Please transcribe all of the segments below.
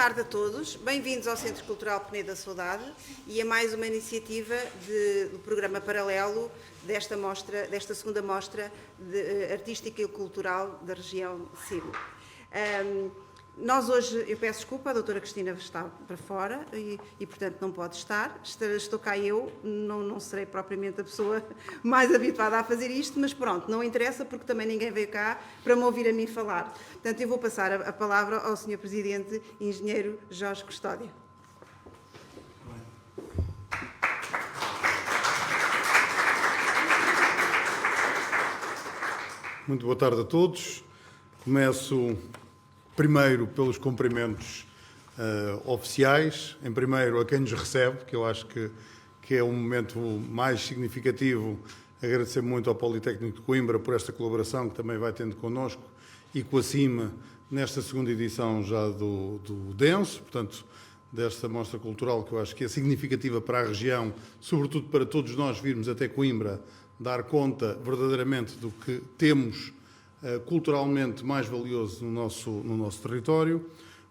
tarde a todos, bem-vindos ao Centro Cultural Penedo da Saudade e a mais uma iniciativa do programa paralelo desta segunda mostra artística e cultural da região CIMO. Nós hoje, eu peço desculpa, a doutora Cristina está para fora e portanto não pode estar, estou cá eu, não serei propriamente a pessoa mais habituada a fazer isto, mas pronto, não interessa porque também ninguém veio cá para me ouvir a mim falar. Portanto, eu vou passar a palavra ao Sr. Presidente, Engenheiro Jorge Custódio. Muito boa tarde a todos. Começo primeiro pelos cumprimentos oficiais. Em primeiro a quem nos recebe, que eu acho que é o momento mais significativo. Agradecer muito ao Politécnico de Coimbra por esta colaboração que também vai tendo connosco e com a CIMA nesta segunda edição já do Denso, portanto, desta mostra cultural que eu acho que é significativa para a região, sobretudo para todos nós virmos até Coimbra, dar conta verdadeiramente do que temos culturalmente mais valioso no nosso território.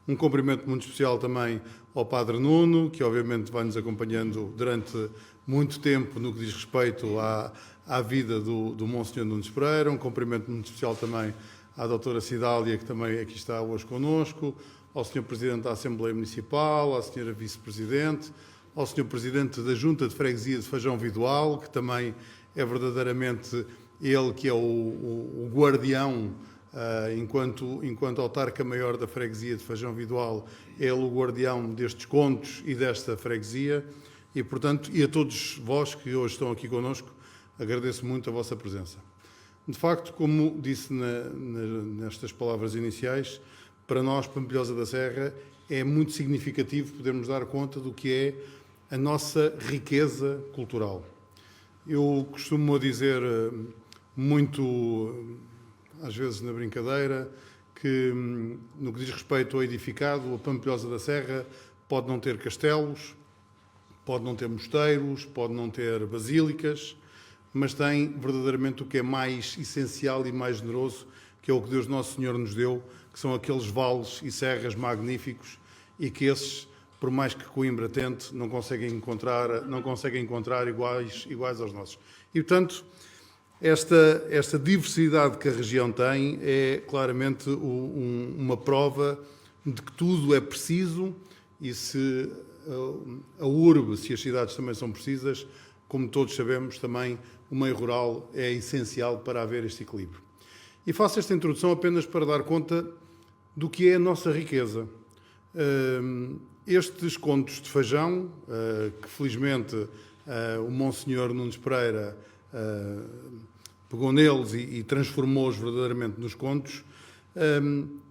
Um cumprimento muito especial também ao Padre Nuno, que obviamente vai nos acompanhando durante muito tempo no que diz respeito à vida do Monsenhor Nunes Pereira. Um cumprimento muito especial também à doutora Cidália, que também aqui está hoje connosco, ao Sr. Presidente da Assembleia Municipal, à Sra. Vice-Presidente, ao Sr. Presidente da Junta de Freguesia de Fajão Vidoal, que também é verdadeiramente ele que é o guardião, enquanto autarca maior da freguesia de Fajão Vidoal, é ele o guardião destes contos e desta freguesia. E, portanto, e a todos vós que hoje estão aqui connosco, agradeço muito a vossa presença. De facto, como disse nestas palavras iniciais, para nós, Pampilhosa da Serra, é muito significativo podermos dar conta do que é a nossa riqueza cultural. Eu costumo dizer muito, às vezes na brincadeira, que no que diz respeito ao edificado, a Pampilhosa da Serra pode não ter castelos, pode não ter mosteiros, pode não ter basílicas, mas tem verdadeiramente o que é mais essencial e mais generoso, que é o que Deus Nosso Senhor nos deu, que são aqueles vales e serras magníficos e que esses, por mais que Coimbra tente, não conseguem encontrar iguais aos nossos. E, portanto, esta diversidade que a região tem é claramente uma prova de que tudo é preciso e se a urbe, se as cidades também são precisas, como todos sabemos, também o meio rural é essencial para haver este equilíbrio. E faço esta introdução apenas para dar conta do que é a nossa riqueza. Estes contos de Fajão, que felizmente o Monsenhor Nunes Pereira pegou neles e transformou-os verdadeiramente nos contos,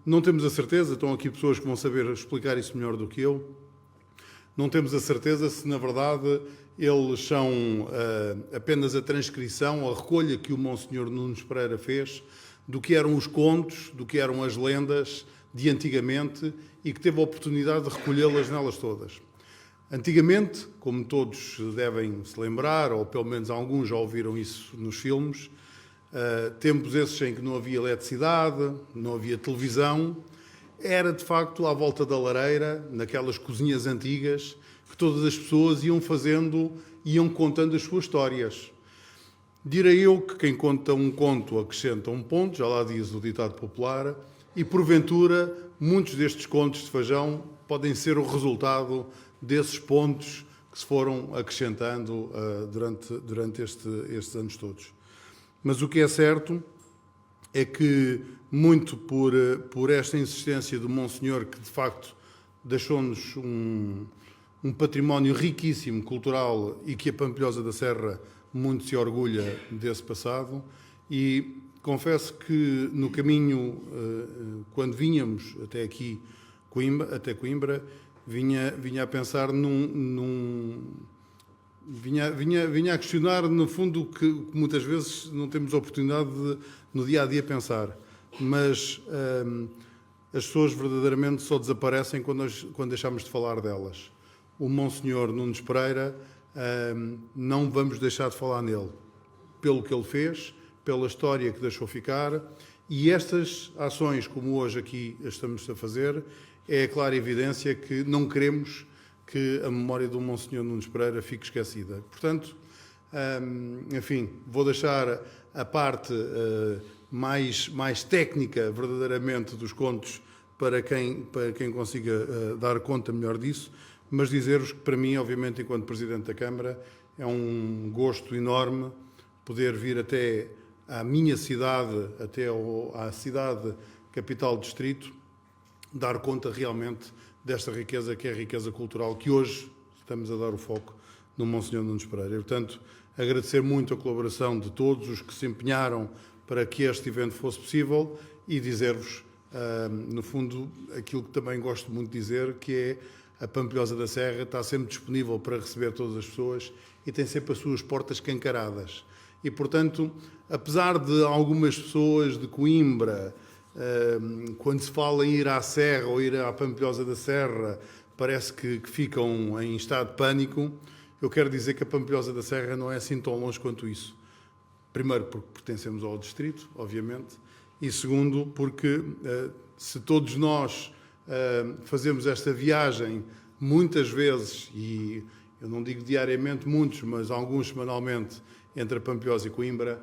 não temos a certeza, estão aqui pessoas que vão saber explicar isso melhor do que eu, não temos a certeza se na verdade eles são apenas a transcrição, a recolha que o Monsenhor Nunes Pereira fez do que eram os contos, do que eram as lendas de antigamente e que teve a oportunidade de recolhê-las nelas todas. Antigamente, como todos devem se lembrar, ou pelo menos alguns já ouviram isso nos filmes, tempos esses em que não havia eletricidade, não havia televisão, era de facto à volta da lareira, naquelas cozinhas antigas, que todas as pessoas iam contando as suas histórias. Direi eu que quem conta um conto acrescenta um ponto, já lá diz o ditado popular, e porventura muitos destes contos de Fajão podem ser o resultado desses pontos que se foram acrescentando durante estes anos todos. Mas o que é certo é que, muito por esta insistência do Monsenhor, que de facto deixou-nos um património riquíssimo cultural e que a Pampilhosa da Serra muito se orgulha desse passado, e confesso que no caminho, quando vínhamos até aqui, até Coimbra, vinha a pensar vinha a questionar, no fundo, que muitas vezes não temos oportunidade de, no dia-a-dia, pensar. Mas as pessoas verdadeiramente só desaparecem quando deixamos de falar delas. O Monsenhor Nunes Pereira, não vamos deixar de falar nele, pelo que ele fez, pela história que deixou ficar, e estas ações, como hoje aqui estamos a fazer, é a clara evidência que não queremos que a memória do Monsenhor Nunes Pereira fique esquecida. Portanto, enfim, vou deixar a parte mais técnica, verdadeiramente, dos contos para quem consiga dar conta melhor disso, mas dizer-vos que, para mim, obviamente, enquanto Presidente da Câmara, é um gosto enorme poder vir até à minha cidade, até à cidade capital do distrito, dar conta realmente desta riqueza que é a riqueza cultural que hoje estamos a dar o foco no Monsenhor Nunes Pereira. E, portanto, agradecer muito a colaboração de todos os que se empenharam para que este evento fosse possível e dizer-vos, no fundo, aquilo que também gosto muito de dizer, que é a Pampilhosa da Serra está sempre disponível para receber todas as pessoas e tem sempre as suas portas escancaradas. E, portanto, apesar de algumas pessoas de Coimbra, quando se fala em ir à Serra ou ir à Pampilhosa da Serra, parece que ficam em estado de pânico, eu quero dizer que a Pampilhosa da Serra não é assim tão longe quanto isso. Primeiro, porque pertencemos ao distrito, obviamente, e segundo, porque se todos nós fazemos esta viagem muitas vezes, e eu não digo diariamente muitos, mas alguns semanalmente, entre a Pampilhosa e Coimbra,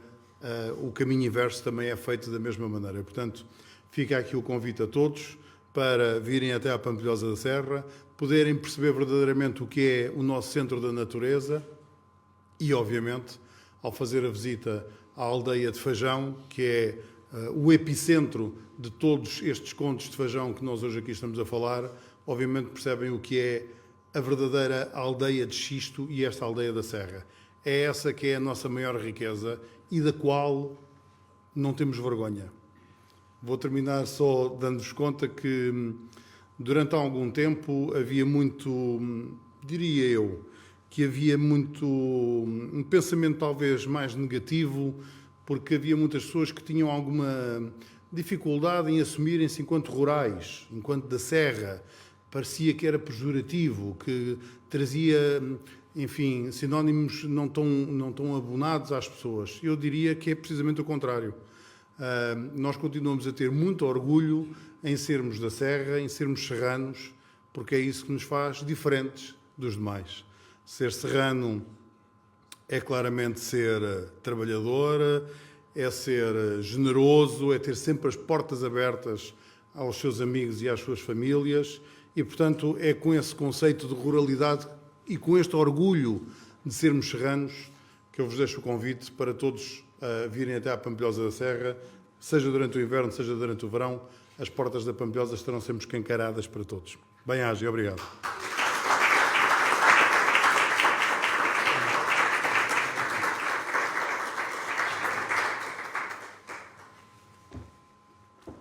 o caminho inverso também é feito da mesma maneira. Portanto, fica aqui o convite a todos para virem até à Pampilhosa da Serra, poderem perceber verdadeiramente o que é o nosso centro da natureza e, obviamente, ao fazer a visita à aldeia de Fajão, que é o epicentro de todos estes contos de Fajão que nós hoje aqui estamos a falar, obviamente percebem o que é a verdadeira aldeia de Xisto e esta aldeia da Serra. É essa que é a nossa maior riqueza e da qual não temos vergonha. Vou terminar só dando-vos conta que durante algum tempo havia muito, diria eu, que havia muito um pensamento talvez mais negativo, porque havia muitas pessoas que tinham alguma dificuldade em assumirem-se enquanto rurais, enquanto da Serra. Parecia que era pejorativo, que trazia, enfim, sinónimos não tão abonados às pessoas. Eu diria que é precisamente o contrário. Nós continuamos a ter muito orgulho em sermos da Serra, em sermos serranos, porque é isso que nos faz diferentes dos demais. Ser serrano é claramente ser trabalhador, é ser generoso, é ter sempre as portas abertas aos seus amigos e às suas famílias e, portanto, é com esse conceito de ruralidade e com este orgulho de sermos serranos que eu vos deixo o convite para todos virem até à Pampilhosa da Serra, seja durante o inverno, seja durante o verão, as portas da Pampilhosa estarão sempre escancaradas para todos. Bem-aja e obrigado.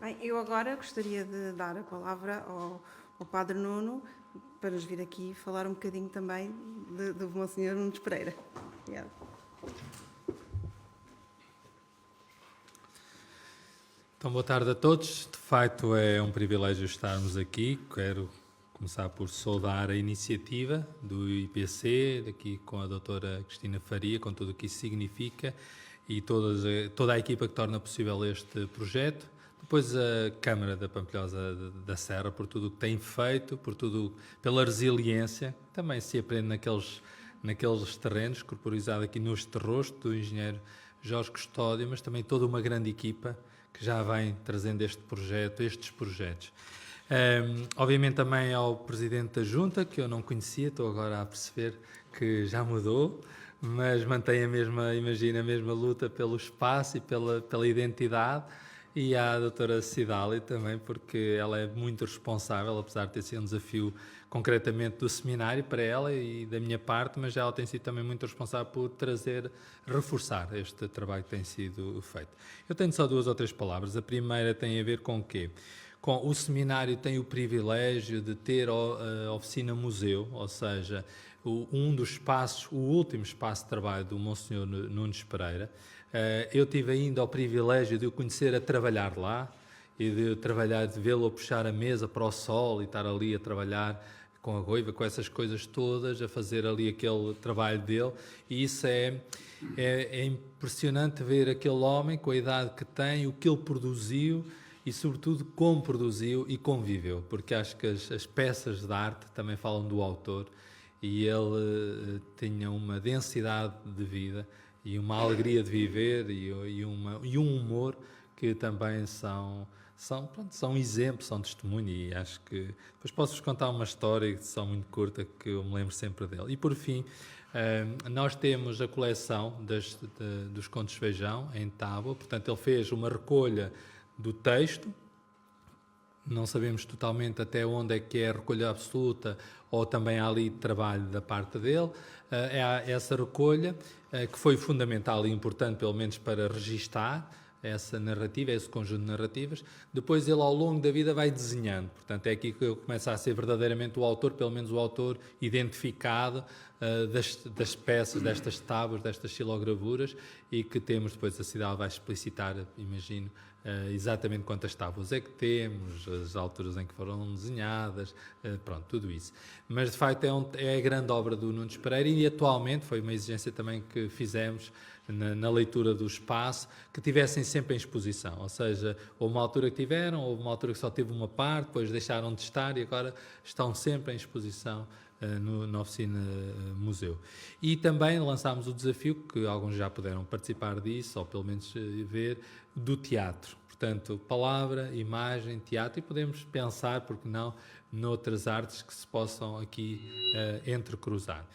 Bem, eu agora gostaria de dar a palavra ao Padre Nuno para nos vir aqui falar um bocadinho também do Monsenhor Nunes Pereira. Obrigada. Então, boa tarde a todos. De facto, é um privilégio estarmos aqui. Quero começar por saudar a iniciativa do IPC, daqui com a doutora Cristina Faria, com tudo o que isso significa, e toda a equipa que torna possível este projeto. Depois a Câmara da Pampilhosa da Serra, por tudo o que tem feito, pela resiliência, também se aprende naqueles terrenos, corporizado aqui neste rosto do engenheiro Jorge Custódio, mas também toda uma grande equipa que já vem trazendo estes projetos. Obviamente também ao Presidente da Junta, que eu não conhecia, estou agora a perceber que já mudou, mas mantém a mesma luta pelo espaço e pela identidade, e à doutora Cidália também, porque ela é muito responsável, apesar de ter sido um desafio concretamente do seminário para ela e da minha parte, mas ela tem sido também muito responsável por reforçar este trabalho que tem sido feito. Eu tenho só 2 ou 3 palavras. A primeira tem a ver com o quê? O seminário tem o privilégio de ter a oficina museu, ou seja, um dos espaços, o último espaço de trabalho do Monsenhor Nunes Pereira. Eu tive ainda o privilégio de o conhecer a trabalhar lá e de vê-lo a puxar a mesa para o sol e estar ali a trabalhar com a goiva, com essas coisas todas, a fazer ali aquele trabalho dele. E isso é impressionante ver aquele homem com a idade que tem, o que ele produziu e, sobretudo, como produziu e conviveu, porque acho que as peças de arte também falam do autor, e ele tinha uma densidade de vida e uma alegria de viver e um humor que também são exemplos, são testemunho, e acho que depois posso-vos contar uma história que são muito curta, que eu me lembro sempre dele. E por fim, nós temos a coleção dos Contos de Feijão em tábua, portanto ele fez uma recolha do texto, não sabemos totalmente até onde é que é a recolha absoluta ou também há ali trabalho da parte dele. É essa recolha que foi fundamental e importante, pelo menos para registar essa narrativa, esse conjunto de narrativas. Depois ele ao longo da vida vai desenhando, portanto é aqui que ele começa a ser verdadeiramente o autor, pelo menos o autor identificado das peças, destas tábuas, destas xilogravuras, e que temos depois, a cidade vai explicitar, imagino, exatamente quantas tábuas é que temos, as alturas em que foram desenhadas, pronto, tudo isso. Mas de facto é a grande obra do Nunes Pereira, e atualmente foi uma exigência também que fizemos na leitura do espaço, que tivessem sempre em exposição, ou seja, houve uma altura que tiveram, houve uma altura que só teve uma parte, depois deixaram de estar e agora estão sempre em exposição na oficina museu. E também lançámos o desafio, que alguns já puderam participar disso, ou pelo menos ver, do teatro. Portanto, palavra, imagem, teatro, e podemos pensar, porque não, noutras artes que se possam aqui entrecruzar.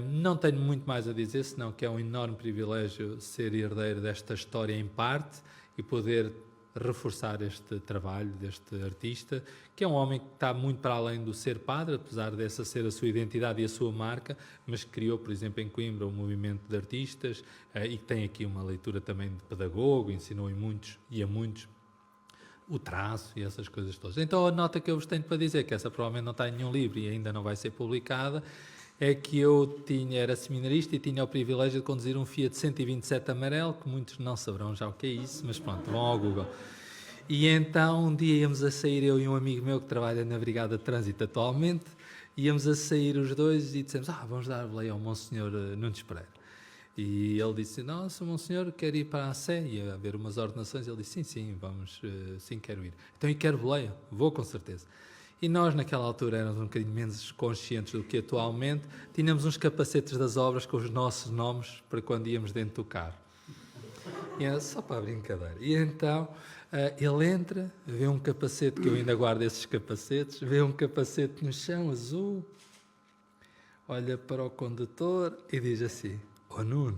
Não tenho muito mais a dizer, senão que é um enorme privilégio ser herdeiro desta história em parte e poder reforçar este trabalho deste artista, que é um homem que está muito para além do ser padre, apesar dessa ser a sua identidade e a sua marca, mas que criou, por exemplo, em Coimbra, um movimento de artistas e que tem aqui uma leitura também de pedagogo, ensinou a muitos o traço e essas coisas todas. Então a nota que eu vos tenho para dizer, que essa provavelmente não está em nenhum livro e ainda não vai ser publicada, é que eu era seminarista e tinha o privilégio de conduzir um Fiat 127 amarelo, que muitos não saberão já o que é isso, mas pronto, vão ao Google. E então um dia íamos a sair, eu e um amigo meu que trabalha na Brigada de Trânsito atualmente, íamos a sair os dois e dissemos, vamos dar boleia ao Monsenhor Nunes Pereira. E ele disse, nossa, Monsenhor, quer ir para a Sé, ia haver umas ordenações. Ele disse, sim, vamos, sim, quero ir. Então, e quero boleia? Vou, com certeza. E nós, naquela altura, éramos um bocadinho menos conscientes do que atualmente. Tínhamos uns capacetes das obras com os nossos nomes para quando íamos dentro do carro. E era só para a brincadeira. E então, ele entra, vê um capacete, que eu ainda guardo esses capacetes, vê um capacete no chão, azul, olha para o condutor e diz assim, Nuno,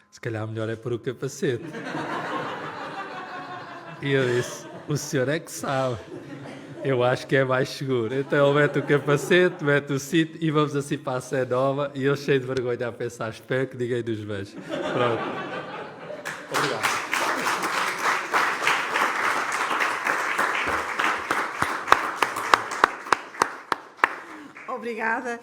se calhar melhor é pôr o capacete. E eu disse, o senhor é que sabe. Eu acho que é mais seguro. Então ele mete o capacete, mete o cinto e vamos assim para a Sé Nova. E eu cheio de vergonha a pensar, espero que ninguém nos veja. Pronto. Obrigado. Obrigada.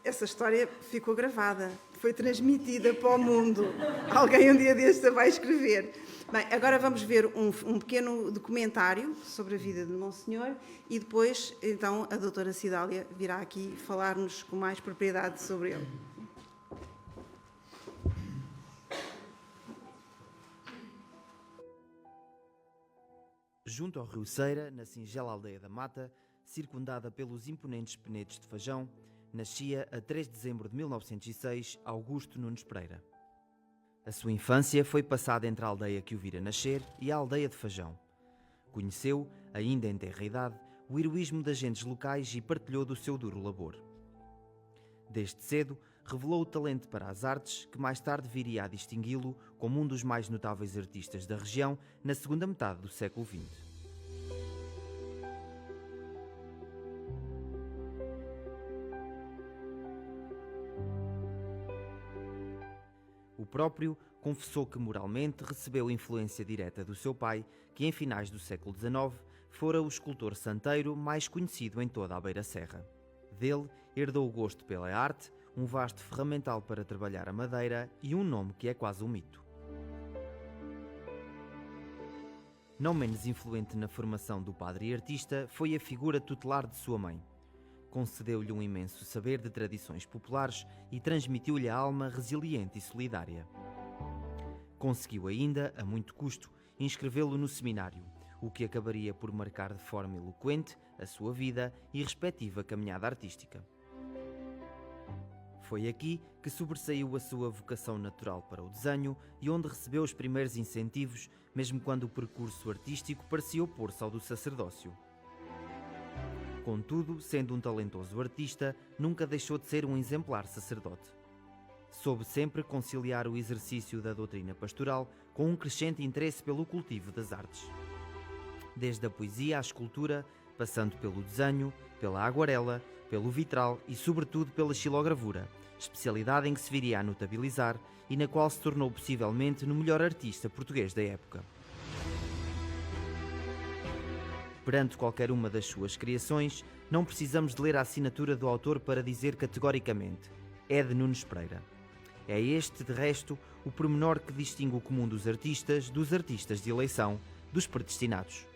Essa história ficou gravada, foi transmitida para o mundo. Alguém um dia deste vai escrever. Bem, agora vamos ver um pequeno documentário sobre a vida de Monsenhor e depois, então, a doutora Cidália virá aqui falar-nos com mais propriedade sobre ele. Junto ao rio Ceira, na singela aldeia da Mata, circundada pelos imponentes penedos de Fajão, nascia, a 3 de dezembro de 1906, Augusto Nunes Pereira. A sua infância foi passada entre a aldeia que o vira nascer e a aldeia de Fajão. Conheceu, ainda em tenra idade, o heroísmo das gentes locais e partilhou do seu duro labor. Desde cedo, revelou o talento para as artes, que mais tarde viria a distingui-lo como um dos mais notáveis artistas da região na segunda metade do século XX. O próprio confessou que moralmente recebeu influência direta do seu pai, que em finais do século XIX fora o escultor santeiro mais conhecido em toda a Beira Serra. Dele herdou o gosto pela arte, um vasto ferramental para trabalhar a madeira e um nome que é quase um mito. Não menos influente na formação do padre e artista foi a figura tutelar de sua mãe. Concedeu-lhe um imenso saber de tradições populares e transmitiu-lhe a alma resiliente e solidária. Conseguiu ainda, a muito custo, inscrevê-lo no seminário, o que acabaria por marcar de forma eloquente a sua vida e respectiva caminhada artística. Foi aqui que sobressaiu a sua vocação natural para o desenho e onde recebeu os primeiros incentivos, mesmo quando o percurso artístico parecia opor-se ao do sacerdócio. Contudo, sendo um talentoso artista, nunca deixou de ser um exemplar sacerdote. Soube sempre conciliar o exercício da doutrina pastoral com um crescente interesse pelo cultivo das artes. Desde a poesia à escultura, passando pelo desenho, pela aguarela, pelo vitral e, sobretudo, pela xilogravura, especialidade em que se viria a notabilizar e na qual se tornou possivelmente no melhor artista português da época. Perante qualquer uma das suas criações, não precisamos de ler a assinatura do autor para dizer categoricamente: é de Nunes Pereira. É este, de resto, o pormenor que distingue o comum dos artistas de eleição, dos predestinados.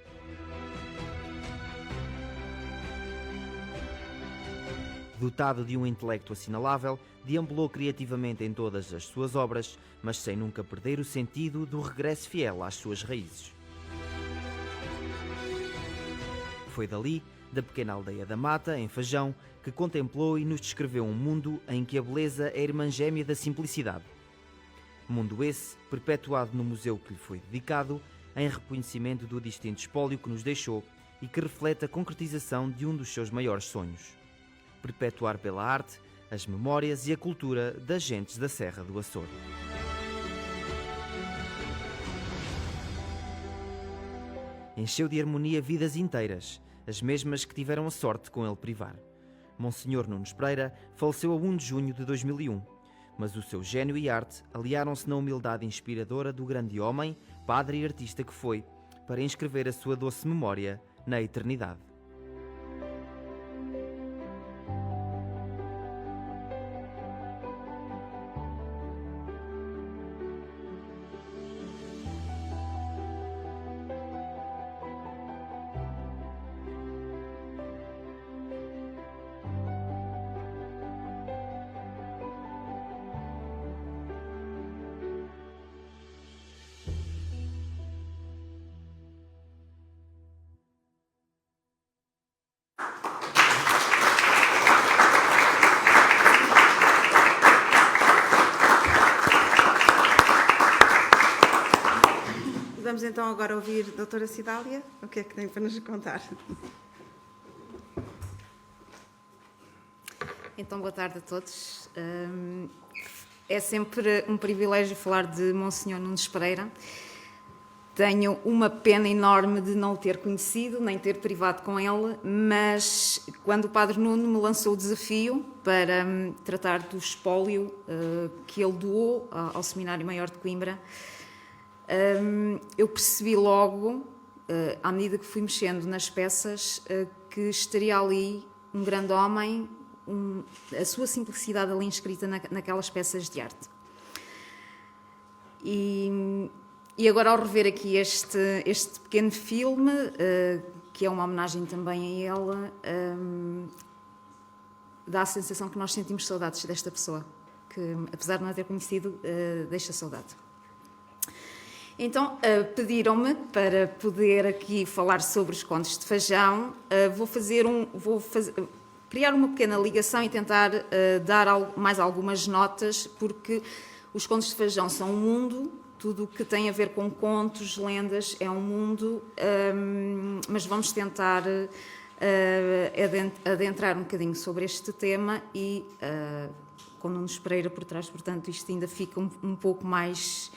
Dotado de um intelecto assinalável, deambulou criativamente em todas as suas obras, mas sem nunca perder o sentido do regresso fiel às suas raízes. Foi dali, da pequena aldeia da Mata, em Fajão, que contemplou e nos descreveu um mundo em que a beleza é a irmã gêmea da simplicidade. Mundo esse, perpetuado no museu que lhe foi dedicado, em reconhecimento do distinto espólio que nos deixou e que reflete a concretização de um dos seus maiores sonhos: perpetuar pela arte as memórias e a cultura das gentes da Serra do Açor. Encheu de harmonia vidas inteiras, as mesmas que tiveram a sorte com ele privar. Monsenhor Nunes Pereira faleceu a 1 de junho de 2001, mas o seu gênio e arte aliaram-se na humildade inspiradora do grande homem, padre e artista que foi, para inscrever a sua doce memória na eternidade. Vamos então agora ouvir a doutora Cidália. O que é que tem para nos contar? Então, boa tarde a todos. É sempre um privilégio falar de Monsenhor Nunes Pereira. Tenho uma pena enorme de não o ter conhecido, nem ter privado com ele, mas quando o Padre Nuno me lançou o desafio para tratar do espólio que ele doou ao Seminário Maior de Coimbra, eu percebi logo, à medida que fui mexendo nas peças, que estaria ali um grande homem, a sua simplicidade ali inscrita naquelas peças de arte. E agora, ao rever aqui este pequeno filme, que é uma homenagem também a ele, dá a sensação que nós sentimos saudades desta pessoa, que, apesar de não a ter conhecido, deixa saudade. Então, pediram-me para poder aqui falar sobre os Contos de Fajão. Vou criar uma pequena ligação e tentar dar mais algumas notas, porque os Contos de Fajão são um mundo, tudo o que tem a ver com contos, lendas, é um mundo, mas vamos tentar adentrar um bocadinho sobre este tema e com Nunes Pereira por trás, portanto, isto ainda fica um pouco mais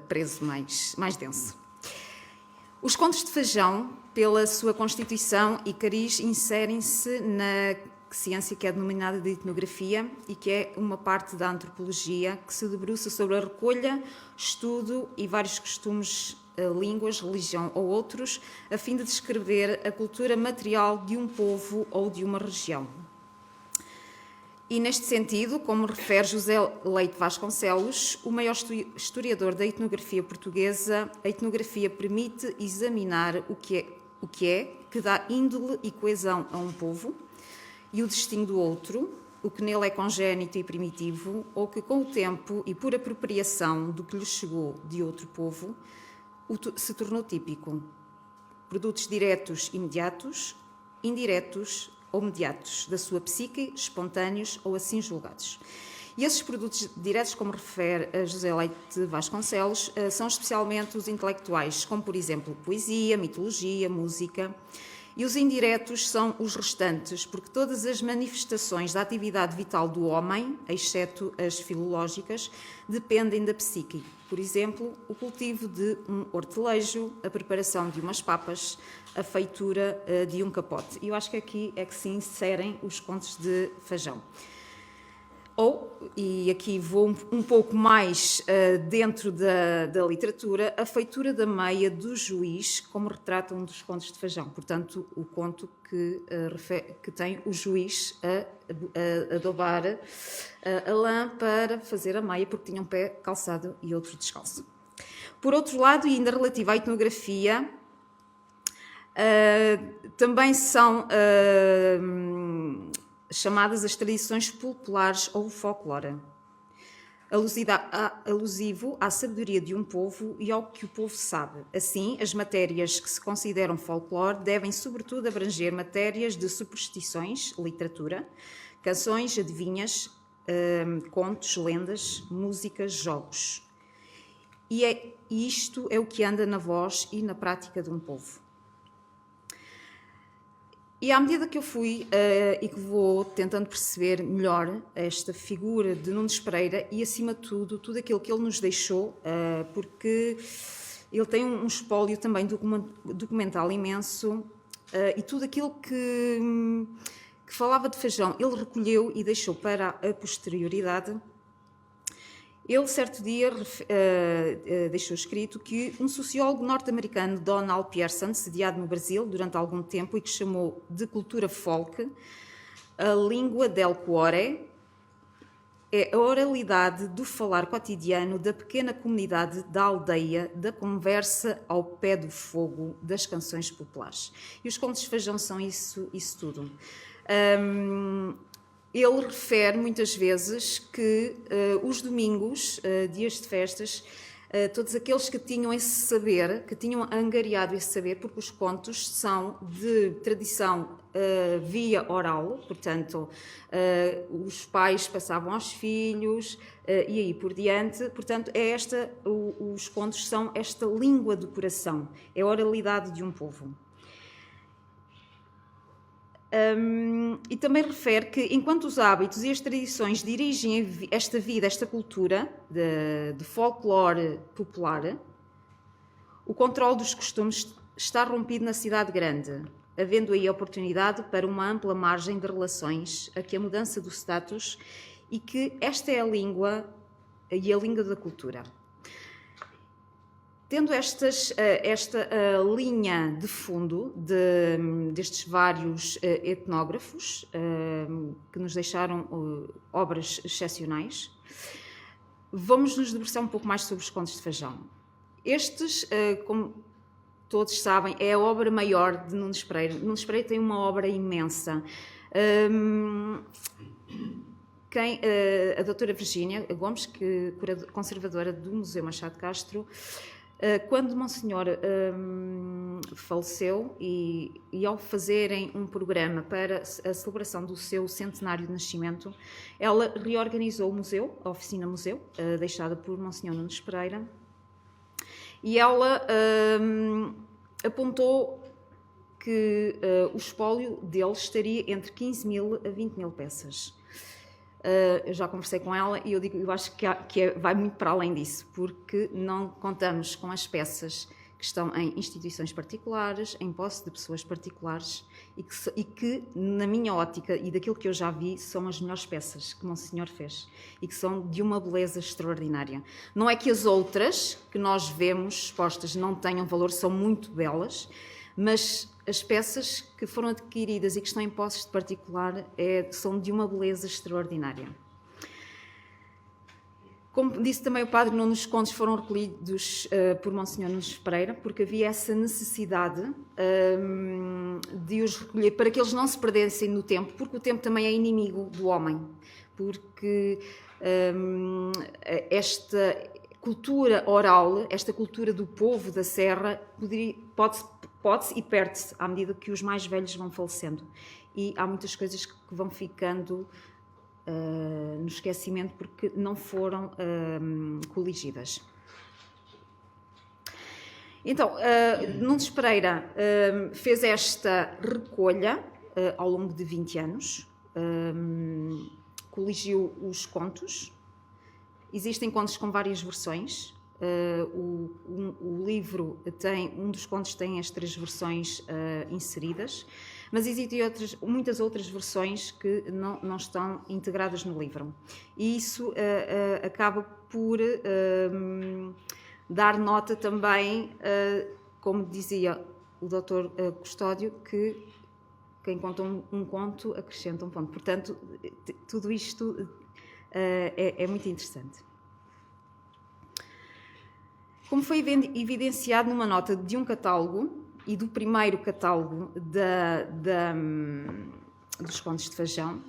preso, mais denso. Os Contos de Fajão, pela sua constituição e cariz, inserem-se na ciência que é denominada de etnografia e que é uma parte da antropologia que se debruça sobre a recolha, estudo e vários costumes, línguas, religião ou outros, a fim de descrever a cultura material de um povo ou de uma região. E, neste sentido, como refere José Leite Vasconcelos, o maior historiador da etnografia portuguesa, a etnografia permite examinar o que dá índole e coesão a um povo e o distingue do outro, o que nele é congénito e primitivo, ou que com o tempo e por apropriação do que lhe chegou de outro povo, se tornou típico. Produtos diretos, imediatos, indiretos ou mediatos, da sua psique, espontâneos ou assim julgados. E esses produtos diretos, como refere a José Leite Vasconcelos, são especialmente os intelectuais, como por exemplo poesia, mitologia, música. E os indiretos são os restantes, porque todas as manifestações da atividade vital do homem, exceto as filológicas, dependem da psique. Por exemplo, o cultivo de um hortelejo, a preparação de umas papas, a feitura de um capote. E eu acho que aqui é que se inserem os contos de Fajão. E aqui vou um pouco mais dentro da literatura, a feitura da meia do juiz, como retrata um dos contos de Fajão. Portanto, o conto que tem o juiz a adobar a lã para fazer a meia, porque tinha um pé calçado e outro descalço. Por outro lado, e ainda relativo à etnografia, também são chamadas as tradições populares ou folclore, alusivo à sabedoria de um povo e ao que o povo sabe. Assim, as matérias que se consideram folclore devem, sobretudo, abranger matérias de superstições, literatura, canções, adivinhas, contos, lendas, músicas, jogos. E isto é o que anda na voz e na prática de um povo. E à medida que eu fui e que vou tentando perceber melhor esta figura de Nunes Pereira e, acima de tudo aquilo que ele nos deixou, porque ele tem um espólio também documental imenso e tudo aquilo que falava de Fajão, ele recolheu e deixou para a posterioridade. Ele, certo dia, deixou escrito que um sociólogo norte-americano, Donald Pearson, sediado no Brasil durante algum tempo e que chamou de cultura folk, a língua del cuore é a oralidade do falar cotidiano da pequena comunidade da aldeia, da conversa ao pé do fogo, das canções populares. E os contos de Fajão são isso tudo. Ele refere muitas vezes que os domingos, dias de festas, todos aqueles que tinham esse saber, que tinham angariado esse saber, porque os contos são de tradição via oral, portanto, os pais passavam aos filhos e aí por diante. Portanto, os contos são esta língua do coração, é a oralidade de um povo. E também refere que, enquanto os hábitos e as tradições dirigem esta vida, esta cultura de folclore popular, o controle dos costumes está rompido na cidade grande, havendo aí oportunidade para uma ampla margem de relações, a que a mudança do status e que esta é a língua e a língua da cultura. Tendo esta linha de fundo destes vários etnógrafos que nos deixaram obras excepcionais, vamos nos debruçar um pouco mais sobre os contos de Fajão. Estes, como todos sabem, é a obra maior de Nunes Pereira. Nunes Pereira tem uma obra imensa. A doutora Virgínia Gomes, conservadora do Museu Machado de Castro, quando Monsenhor faleceu e ao fazerem um programa para a celebração do seu centenário de nascimento, ela reorganizou o museu, a oficina museu, deixada por Monsenhor Nunes Pereira, e ela apontou que o espólio dele estaria entre 15 mil a 20 mil peças. Eu já conversei com ela e eu acho que vai muito para além disso, porque não contamos com as peças que estão em instituições particulares, em posse de pessoas particulares e que, na minha ótica e daquilo que eu já vi, são as melhores peças que Monsenhor fez e que são de uma beleza extraordinária. Não é que as outras que nós vemos expostas não tenham valor, são muito belas, mas as peças que foram adquiridas e que estão em posse de particular são de uma beleza extraordinária. Como disse também o Padre Nuno, os contos foram recolhidos por Monsenhor Nunes Pereira, porque havia essa necessidade de os recolher para que eles não se perdessem no tempo, porque o tempo também é inimigo do homem, porque esta cultura oral, esta cultura do povo da Serra, pode-se e perde-se à medida que os mais velhos vão falecendo. E há muitas coisas que vão ficando no esquecimento porque não foram coligidas. Então, Nunes Pereira fez esta recolha ao longo de 20 anos, coligiu os contos. Existem contos com várias versões. O livro tem, um dos contos tem as 3 versões inseridas, mas existem muitas outras versões que não estão integradas no livro. E isso acaba por dar nota também, como dizia o Dr. Custódio, que quem conta um conto acrescenta um ponto. Portanto, tudo isto é muito interessante. Como foi evidenciado numa nota de um catálogo e do primeiro catálogo dos contos de Fajão,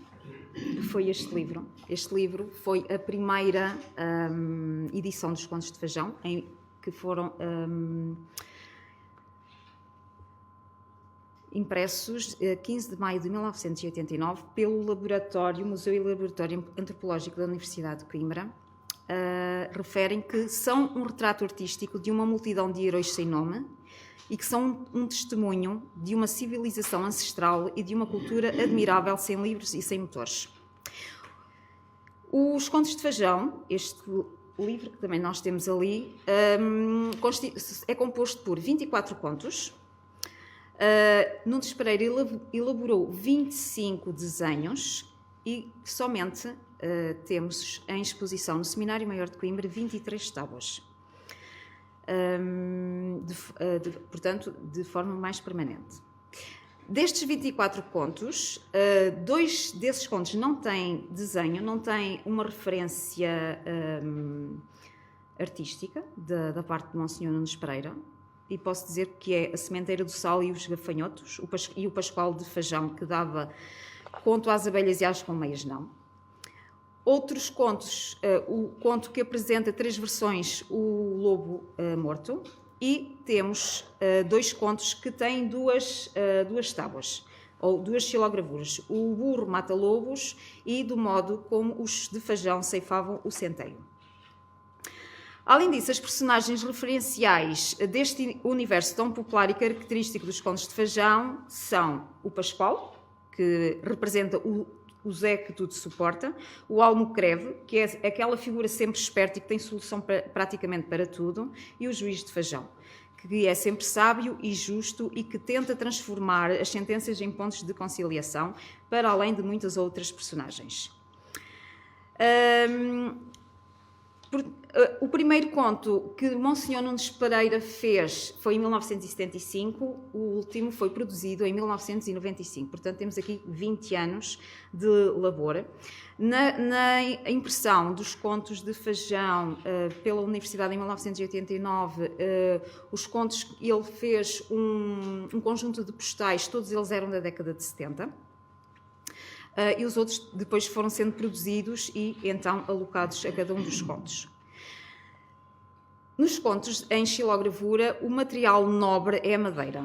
foi este livro. Este livro foi a primeira edição dos contos de Fajão, que foram impressos 15 de maio de 1989 pelo Museu e Laboratório Antropológico da Universidade de Coimbra. Referem que são um retrato artístico de uma multidão de heróis sem nome e que são um testemunho de uma civilização ancestral e de uma cultura admirável sem livros e sem motores. Os Contos de Fajão, este livro que também nós temos ali, é composto por 24 contos. Nunes Pereira elaborou 25 desenhos e somente temos em exposição no Seminário Maior de Coimbra 23 tábuas, portanto, de forma mais permanente. Destes 24 contos, 2 desses contos não têm desenho, não têm uma referência artística da parte de Monsenhor Nunes Pereira, e posso dizer que é A Sementeira do Sal e os Gafanhotos, e o Pascoal de Fajão, que dava conto às abelhas e às colmeias, não. Outros contos, o conto que apresenta 3 versões, O Lobo Morto, e temos 2 contos que têm duas tábuas, ou 2 xilogravuras, O Burro Mata Lobos e Do Modo como os de Fajão ceifavam o centeio. Além disso, as personagens referenciais deste universo tão popular e característico dos contos de Fajão são o Pascoal, que representa o Zé que tudo suporta, o Almocreve, que é aquela figura sempre esperta e que tem solução praticamente para tudo, e o Juiz de Fajão, que é sempre sábio e justo e que tenta transformar as sentenças em pontos de conciliação, para além de muitas outras personagens. O primeiro conto que Monsenhor Nunes Pereira fez foi em 1975, o último foi produzido em 1995, portanto temos aqui 20 anos de labor. Na impressão dos contos de Fajão pela Universidade em 1989, os contos, ele fez um conjunto de postais, todos eles eram da década de 70. E os outros depois foram sendo produzidos e então alocados a cada um dos contos. Nos contos em xilogravura, o material nobre é a madeira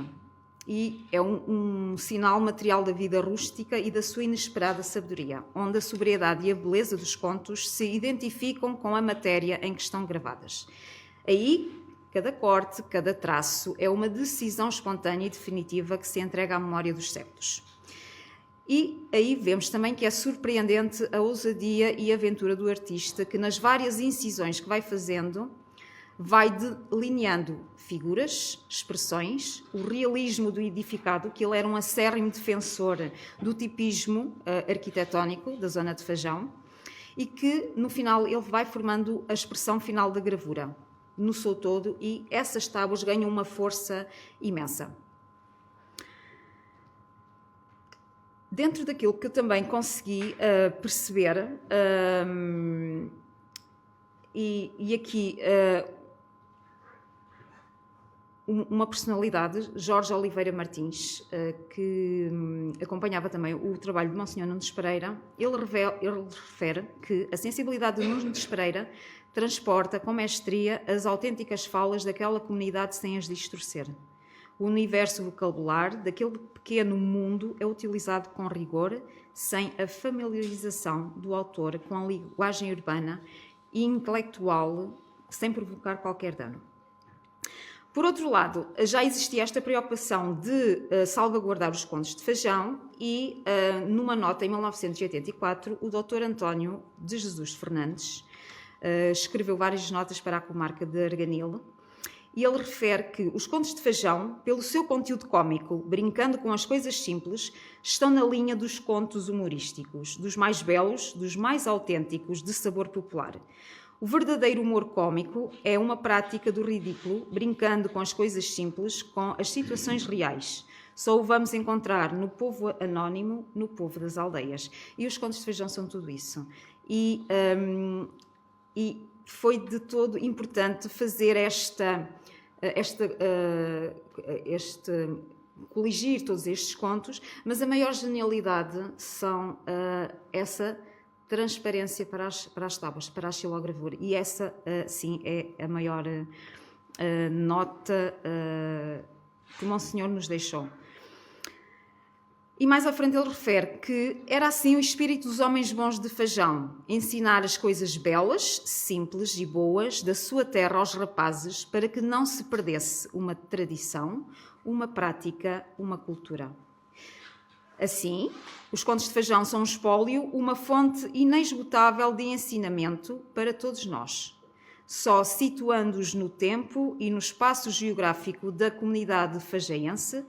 e é um sinal material da vida rústica e da sua inesperada sabedoria, onde a sobriedade e a beleza dos contos se identificam com a matéria em que estão gravadas. Aí, cada corte, cada traço é uma decisão espontânea e definitiva que se entrega à memória dos séculos. E aí vemos também que é surpreendente a ousadia e a aventura do artista, que nas várias incisões que vai fazendo, vai delineando figuras, expressões, o realismo do edificado, que ele era um acérrimo defensor do tipismo arquitetónico da zona de Fajão, e que no final ele vai formando a expressão final da gravura, no seu todo, e essas tábuas ganham uma força imensa. Dentro daquilo que eu também consegui perceber, e aqui uma personalidade, Jorge Oliveira Martins, que acompanhava também o trabalho de Monsenhor Nunes Pereira. Ele refere que a sensibilidade de Nunes Pereira transporta com mestria as autênticas falas daquela comunidade sem as distorcer. O universo vocabular daquele pequeno mundo é utilizado com rigor, sem a familiarização do autor com a linguagem urbana e intelectual, sem provocar qualquer dano. Por outro lado, já existia esta preocupação de salvaguardar os contos de Fajão e, numa nota em 1984, o Dr. António de Jesus Fernandes escreveu várias notas para a comarca de Arganil e ele refere que os contos de Fajão, pelo seu conteúdo cómico, brincando com as coisas simples, estão na linha dos contos humorísticos, dos mais belos, dos mais autênticos, de sabor popular. O verdadeiro humor cómico é uma prática do ridículo, brincando com as coisas simples, com as situações reais. Só o vamos encontrar no povo anónimo, no povo das aldeias. E os contos de Fajão são tudo isso. E foi de todo importante fazer coligir todos estes contos, mas a maior genialidade são essa transparência para as tábuas, para a xilogravura. E essa, sim, é a maior nota que o Monsenhor nos deixou. E mais à frente ele refere que era assim o espírito dos homens bons de Fajão, ensinar as coisas belas, simples e boas da sua terra aos rapazes para que não se perdesse uma tradição, uma prática, uma cultura. Assim, os contos de Fajão são um espólio, uma fonte inesgotável de ensinamento para todos nós. Só situando-os no tempo e no espaço geográfico da comunidade fajaense,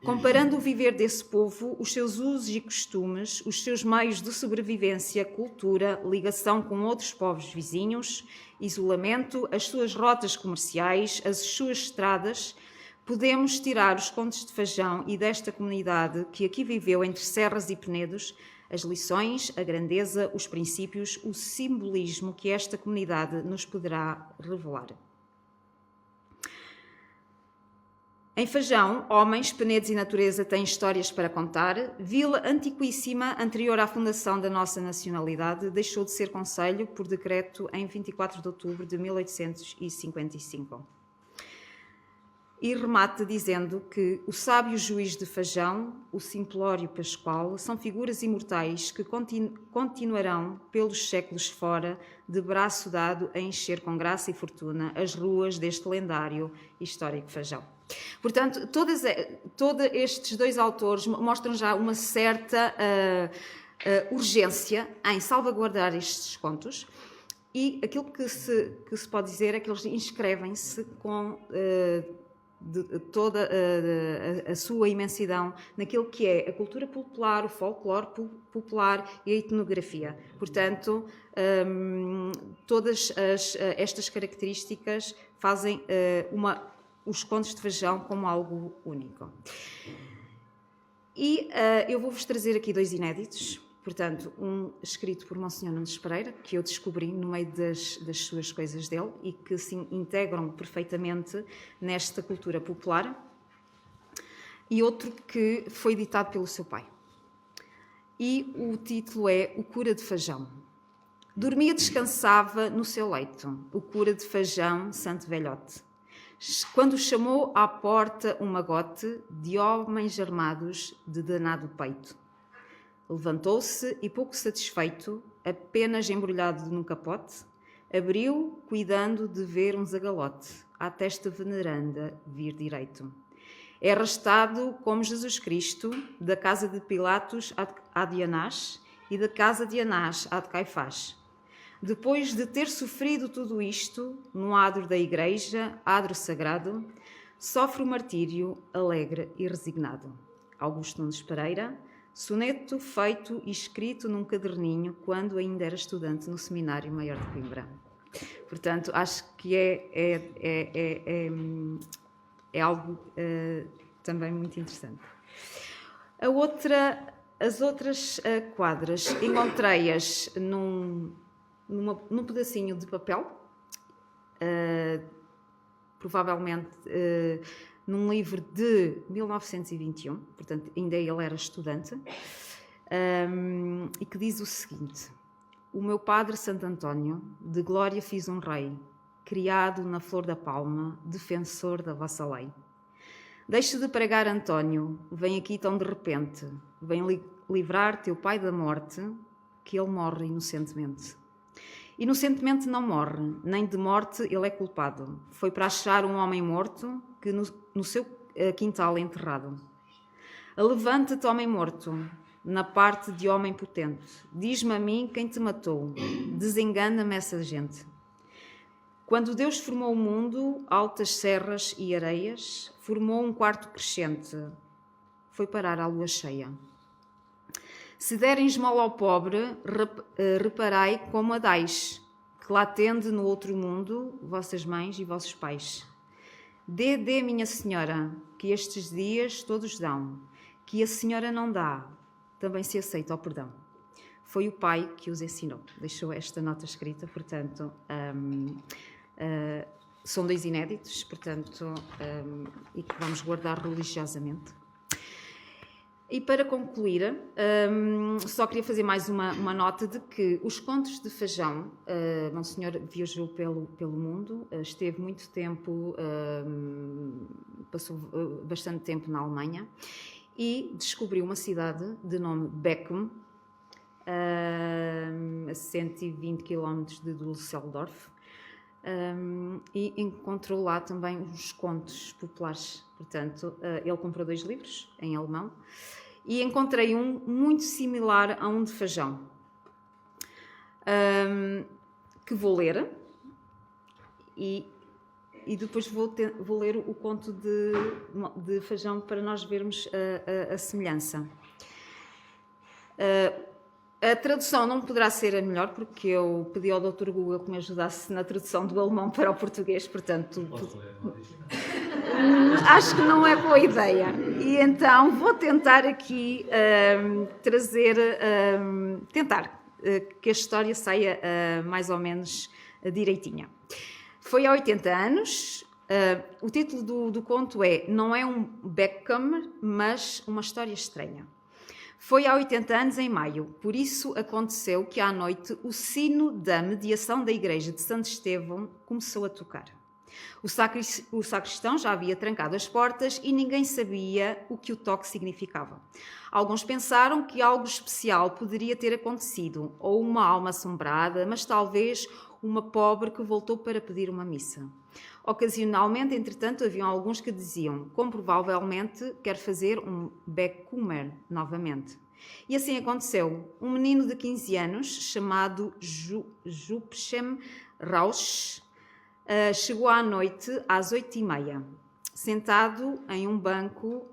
comparando o viver desse povo, os seus usos e costumes, os seus meios de sobrevivência, cultura, ligação com outros povos vizinhos, isolamento, as suas rotas comerciais, as suas estradas, podemos tirar os contos de Fajão e desta comunidade que aqui viveu entre serras e penedos, as lições, a grandeza, os princípios, o simbolismo que esta comunidade nos poderá revelar. Em Fajão, homens, penedos e natureza têm histórias para contar. Vila antiquíssima, anterior à fundação da nossa nacionalidade, deixou de ser concelho por decreto em 24 de outubro de 1855. E remate dizendo que o sábio juiz de Fajão, o simplório Pascoal, são figuras imortais que continuarão pelos séculos fora, de braço dado a encher com graça e fortuna as ruas deste lendário histórico Fajão. Portanto, todos estes dois autores mostram já uma certa urgência em salvaguardar estes contos e aquilo que se pode dizer é que eles inscrevem-se com de toda a sua imensidão naquilo que é a cultura popular, o folclore popular e a etnografia. Portanto, todas estas características fazem os contos de Fajão como algo único. E eu vou-vos trazer aqui dois inéditos. Portanto, um escrito por Monsenhor Nunes Pereira, que eu descobri no meio das suas coisas dele e que se integram perfeitamente nesta cultura popular, e outro que foi ditado pelo seu pai. E o título é O Cura de Fajão. Dormia, descansava no seu leito, o cura de Fajão, santo velhote, quando chamou à porta um magote de homens armados de danado peito. Levantou-se e, pouco satisfeito, apenas embrulhado num capote, abriu, cuidando de ver um zagalote, à testa veneranda vir direito. É arrastado como Jesus Cristo, da casa de Pilatos à de Anás e da casa de Anás à de Caifás. Depois de ter sofrido tudo isto, no adro da igreja, adro sagrado, sofre o martírio alegre e resignado. Augusto Nunes Pereira, soneto feito e escrito num caderninho quando ainda era estudante no Seminário Maior de Coimbra. Portanto, acho que é algo também muito interessante. As outras quadras, encontrei-as num pedacinho de papel provavelmente num livro de 1921, portanto ainda ele era estudante, e que diz o seguinte: o meu padre Santo António, de glória fiz um rei, criado na flor da palma, defensor da vossa lei. Deixe de pregar, António, vem aqui tão de repente, vem livrar teu pai da morte, que ele morre inocentemente. Inocentemente não morre, nem de morte ele é culpado. Foi para achar um homem morto que no seu quintal é enterrado. Levanta-te, homem morto, na parte de homem potente. Diz-me a mim quem te matou. Desengana-me essa gente. Quando Deus formou o mundo, altas serras e areias, formou um quarto crescente. Foi parar à lua cheia. Se derem esmola ao pobre, reparai como a dais, que lá tende no outro mundo vossas mães e vossos pais. Dê, minha senhora, que estes dias todos dão, que a senhora não dá, também se aceita o perdão. Foi o pai que os ensinou. Deixou esta nota escrita, portanto, são 2 inéditos, portanto, e que vamos guardar religiosamente. E para concluir, só queria fazer mais uma nota de que os contos de Fajão, Monsenhor viajou pelo mundo, esteve muito tempo, passou bastante tempo na Alemanha e descobriu uma cidade de nome Beckum, a 120 km de Düsseldorf, e encontrou lá também os contos populares. Portanto, ele comprou 2 livros em alemão e encontrei um muito similar a um de Fajão, que vou ler e depois vou ler o conto de Fajão para nós vermos a semelhança. A tradução não poderá ser a melhor, porque eu pedi ao Dr. Google que me ajudasse na tradução do alemão para o português, portanto... Acho que não é boa ideia. E então vou tentar aqui tentar que a história saia mais ou menos direitinha. Foi há 80 anos. O título do conto é Não é um Beckham, mas uma história estranha. Foi há 80 anos em maio, por isso aconteceu que à noite o sino da mediação da igreja de Santo Estevão começou a tocar. O sacristão já havia trancado as portas e ninguém sabia o que o toque significava. Alguns pensaram que algo especial poderia ter acontecido, ou uma alma assombrada, mas talvez uma pobre que voltou para pedir uma missa. Ocasionalmente, entretanto, haviam alguns que diziam, como provavelmente quer fazer um Beckumer novamente. E assim aconteceu. Um menino de 15 anos, chamado Jupchem Rausch, chegou à noite às 8h30. Sentado em um banco,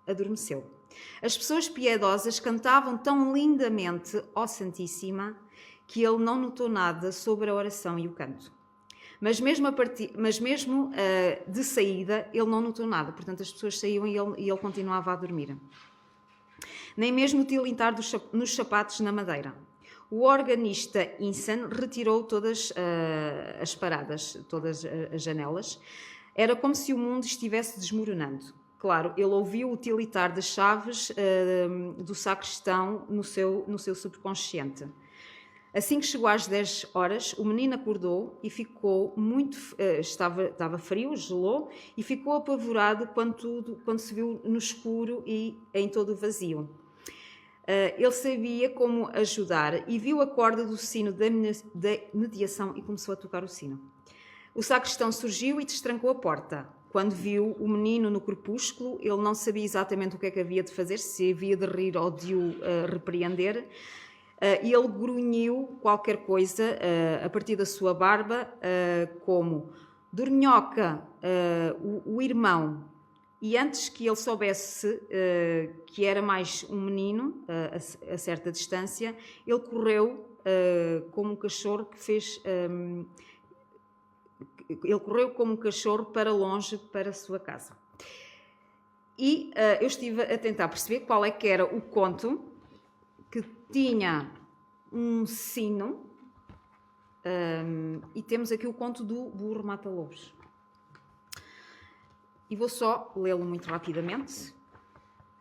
adormeceu. As pessoas piedosas cantavam tão lindamente ó Santíssima que ele não notou nada sobre a oração e o canto. Mas mesmo de saída, ele não notou nada. Portanto, as pessoas saíam e ele continuava a dormir. Nem mesmo o tilintar nos sapatos na madeira. O organista Insen retirou todas as paradas, todas as janelas. Era como se o mundo estivesse desmoronando. Claro, ele ouviu o tilitar das chaves do sacristão no seu subconsciente. Assim que chegou às 10 horas, o menino acordou e ficou estava frio, gelou, e ficou apavorado quando se viu no escuro e em todo o vazio. Ele sabia como ajudar e viu a corda do sino da mediação e começou a tocar o sino. O sacristão surgiu e destrancou a porta. Quando viu o menino no crepúsculo, ele não sabia exatamente o que é que havia de fazer, se havia de rir ou de o repreender. E ele grunhiu qualquer coisa a partir da sua barba, como dorminhoca, o irmão. E antes que ele soubesse que era mais um menino, a certa distância, ele correu como um cachorro que fez... ele correu como um cachorro para longe, para a sua casa. E eu estive a tentar perceber qual é que era o conto que tinha um sino E temos aqui o conto do burro mata-lobos. E vou só lê-lo muito rapidamente,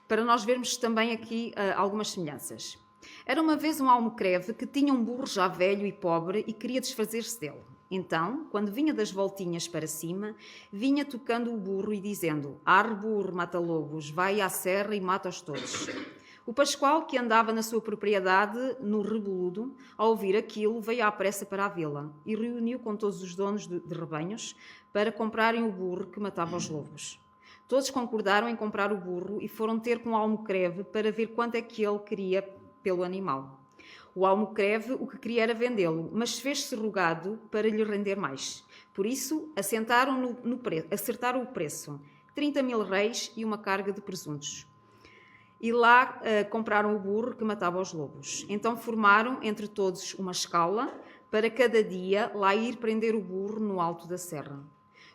para nós vermos também aqui algumas semelhanças. Era uma vez um almocreve que tinha um burro já velho e pobre e queria desfazer-se dele. Então, quando vinha das voltinhas para cima, vinha tocando o burro e dizendo: "Arre burro, mata-lobos, vai à serra e mata-os todos." O Pascoal, que andava na sua propriedade, no Reboludo, ao ouvir aquilo, veio à pressa para a vila e reuniu com todos os donos de rebanhos para comprarem o burro que matava os lobos. Todos concordaram em comprar o burro e foram ter com o almocreve para ver quanto é que ele queria pelo animal. O almocreve o que queria era vendê-lo, mas fez-se rogado para lhe render mais. Por isso, acertaram o preço, 30.000 réis e uma carga de presuntos. E lá compraram o burro que matava os lobos. Então formaram entre todos uma escala para cada dia lá ir prender o burro no alto da serra.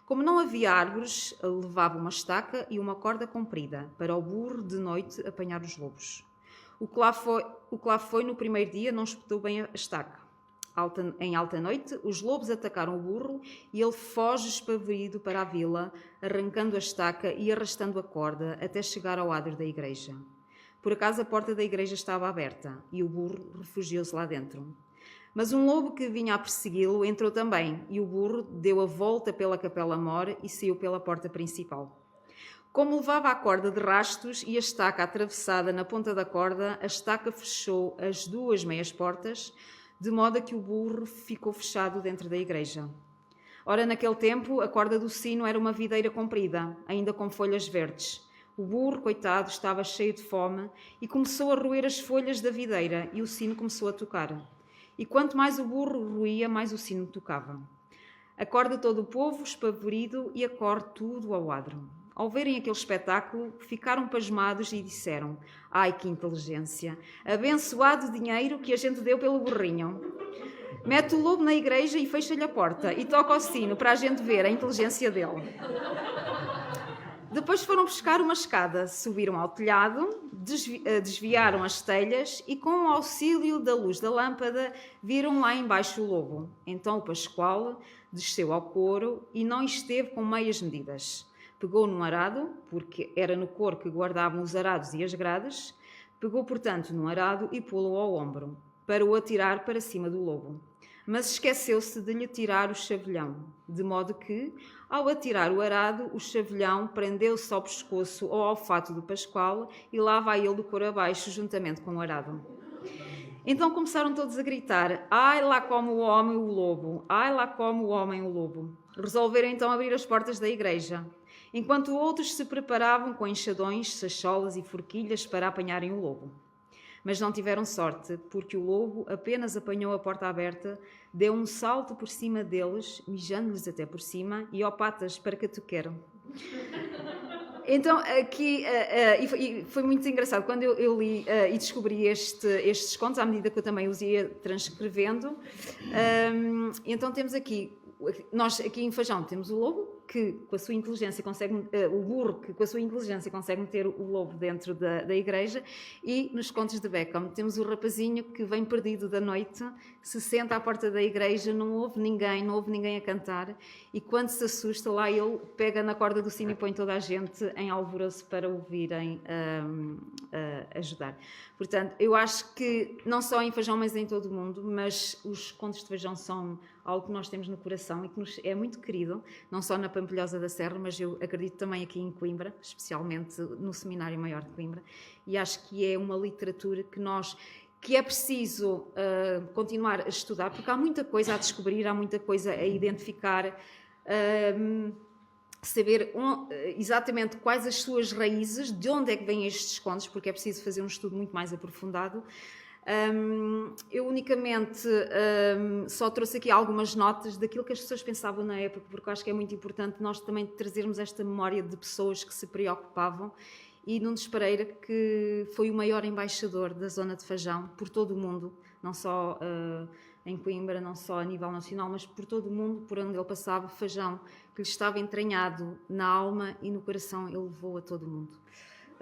Como não havia árvores, levava uma estaca e uma corda comprida para o burro de noite apanhar os lobos. O que lá foi no primeiro dia não espetou bem a estaca. Em alta noite, os lobos atacaram o burro e ele foge espavorido para a vila, arrancando a estaca e arrastando a corda até chegar ao adro da igreja. Por acaso a porta da igreja estava aberta e o burro refugiou-se lá dentro. Mas um lobo que vinha a persegui-lo entrou também e o burro deu a volta pela capela mor e saiu pela porta principal. Como levava a corda de rastos e a estaca atravessada na ponta da corda, a estaca fechou as duas meias portas, de modo a que o burro ficou fechado dentro da igreja. Ora, naquele tempo, a corda do sino era uma videira comprida, ainda com folhas verdes. O burro, coitado, estava cheio de fome e começou a roer as folhas da videira e o sino começou a tocar. E quanto mais o burro roía, mais o sino tocava. Acorda todo o povo, espavorido, e acorda tudo ao adro. Ao verem aquele espetáculo, ficaram pasmados e disseram: "Ai, que inteligência! Abençoado dinheiro que a gente deu pelo burrinho. Mete o lobo na igreja e fecha-lhe a porta e toca o sino para a gente ver a inteligência dele." Depois foram buscar uma escada, subiram ao telhado, desviaram as telhas e, com o auxílio da luz da lâmpada, viram lá embaixo o lobo. Então o Pascoal desceu ao coro e não esteve com meias medidas. Pegou num arado, porque era no coro que guardavam os arados e as grades, pegou, portanto, num arado e pô-lo ao ombro, para o atirar para cima do lobo. Mas esqueceu-se de lhe tirar o chavelhão, de modo que, ao atirar o arado, o chavelhão prendeu-se ao pescoço ou ao fato do Pascoal e lá vai ele do coro abaixo, juntamente com o arado. Então começaram todos a gritar: "Ai lá come o homem o lobo! Ai lá come o homem o lobo!" Resolveram então abrir as portas da igreja, enquanto outros se preparavam com enxadões, sacholas e forquilhas para apanharem o lobo. Mas não tiveram sorte, porque o lobo apenas apanhou a porta aberta, deu um salto por cima deles, mijando-lhes até por cima, e ó patas, para que tu quero. Então, aqui, e foi muito engraçado, quando eu li e descobri estes contos, à medida que eu também os ia transcrevendo, então temos aqui, nós aqui em Fajão temos o lobo, que com a sua inteligência consegue, o burro que com a sua inteligência consegue meter o lobo dentro da igreja, e nos contos de Beckham temos o rapazinho que vem perdido da noite, se senta à porta da igreja, não ouve ninguém a cantar, e quando se assusta lá ele pega na corda do sino e põe toda a gente em alvoroço para o virem ajudar. Portanto, eu acho que não só em Fajão, mas em todo o mundo, mas os contos de Fajão são algo que nós temos no coração e que nos é muito querido, não só na Pampilhosa da Serra, mas eu acredito também aqui em Coimbra, especialmente no Seminário Maior de Coimbra, e acho que é uma literatura que é preciso continuar a estudar, porque há muita coisa a descobrir, há muita coisa a identificar, saber exatamente quais as suas raízes, de onde é que vêm estes contos, porque é preciso fazer um estudo muito mais aprofundado. Eu unicamente só trouxe aqui algumas notas daquilo que as pessoas pensavam na época, porque eu acho que é muito importante nós também trazermos esta memória de pessoas que se preocupavam, e Nunes Pereira, que foi o maior embaixador da zona de Fajão por todo o mundo, não só em Coimbra, não só a nível nacional, mas por todo o mundo, por onde ele passava, Fajão, que lhe estava entranhado na alma e no coração, ele levou a todo o mundo.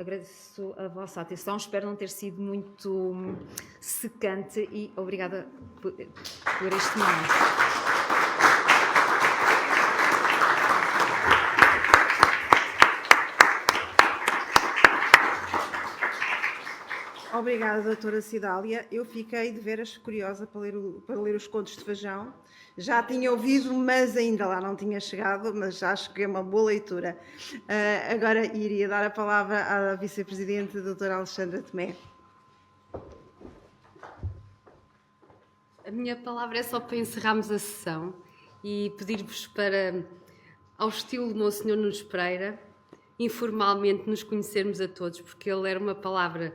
agradeço a vossa atenção, espero não ter sido muito secante e obrigada por este momento. Obrigada, doutora Cidália. Eu fiquei de veras curiosa para ler os contos de Fajão. Já tinha ouvido, mas ainda lá não tinha chegado, mas acho que é uma boa leitura. Agora iria dar a palavra à vice-presidente, doutora Alexandra Tomé. A minha palavra é só para encerrarmos a sessão e pedir-vos para, ao estilo do Monsenhor Nunes Pereira, informalmente nos conhecermos a todos, porque ele era uma palavra...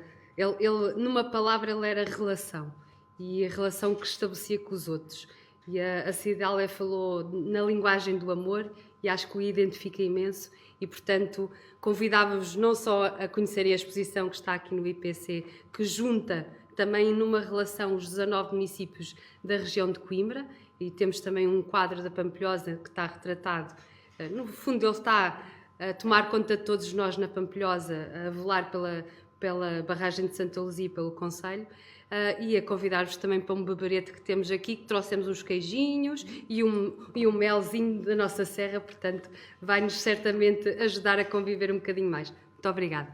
numa palavra, ele era relação, e a relação que estabelecia com os outros. E a Cidália falou na linguagem do amor, e acho que o identifica imenso, e, portanto, convidava-vos não só a conhecerem a exposição que está aqui no IPC, que junta também numa relação os 19 municípios da região de Coimbra, e temos também um quadro da Pampilhosa que está retratado. No fundo, ele está a tomar conta de todos nós na Pampilhosa, a velar pela barragem de Santa Luzia, pelo Conselho, e a convidar-vos também para um beberete que temos aqui, que trouxemos uns queijinhos e um melzinho da nossa serra, portanto vai-nos certamente ajudar a conviver um bocadinho mais. Muito obrigada.